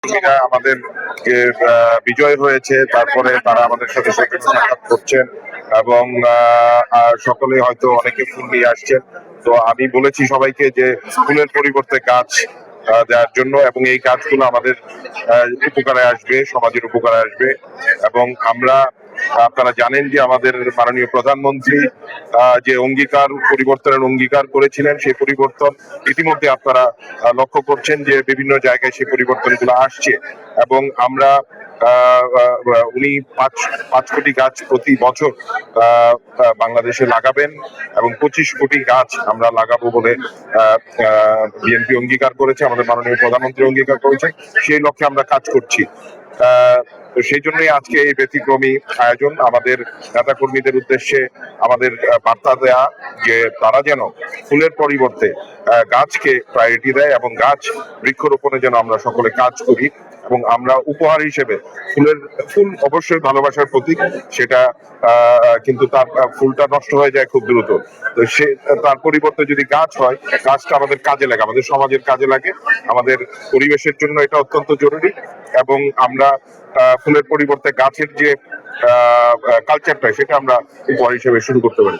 কর্মীরা আমাদের যে বিজয় হয়েছে, তারপরে তারা আমাদের সাথে সৌজন্য সাক্ষাৎ করছেন এবং সকলে হয়তো অনেকে ফুল নিয়ে আসছেন। তো আমি বলেছি সবাইকে যে ফুলের পরিবর্তে গাছ দেওয়ার জন্য, এবং এই গাছগুলো আমাদের উপকারে আসবে, সমাজের উপকারে আসবে। এবং আপনারা জানেন যে আমাদের মাননীয় প্রধানমন্ত্রী যে পরিবর্তনের অঙ্গীকার করেছিলেন, সেই পরিবর্তন ইতিমধ্যে আপনারা লক্ষ্য করছেন যে বিভিন্ন জায়গায় সেই পরিবর্তনগুলো আসছে। এবং আমরা উনি 5 কোটি গাছ প্রতি বছর বাংলাদেশে লাগাবেন এবং 25 কোটি গাছ আমরা লাগাবো বলে বিএনপি অঙ্গীকার করেছে, আমাদের মাননীয় প্রধানমন্ত্রী অঙ্গীকার করেছে। সেই লক্ষ্যে আমরা কাজ করছি। তো সেই জন্যই আজকে এই ব্যতিক্রমী আয়োজন, আমাদের নেতা কর্মীদের উদ্দেশ্যে আমাদের বার্তা দেয়া যে তারা যেন ফুলের পরিবর্তে গাছকে প্রায়োরিটি দেয় এবং বৃক্ষরোপণে যেন আমরা সকলে কাজ করি। এবং আমরা উপহার হিসেবে ফুল অবশ্যই ভালোবাসার প্রতীক, সেটা কিন্তু তার ফুলটা নষ্ট হয়ে যায় খুব দ্রুত। তো তার পরিবর্তে যদি গাছ হয়, গাছটা আমাদের কাজে লাগে, আমাদের সমাজের কাজে লাগে, আমাদের পরিবেশের জন্য এটা অত্যন্ত জরুরি। এবং আমরা ফুলের পরিবর্তে গাছের যে কালচারটা, সেটা আমরা উপহার হিসেবে শুরু করতে পারি।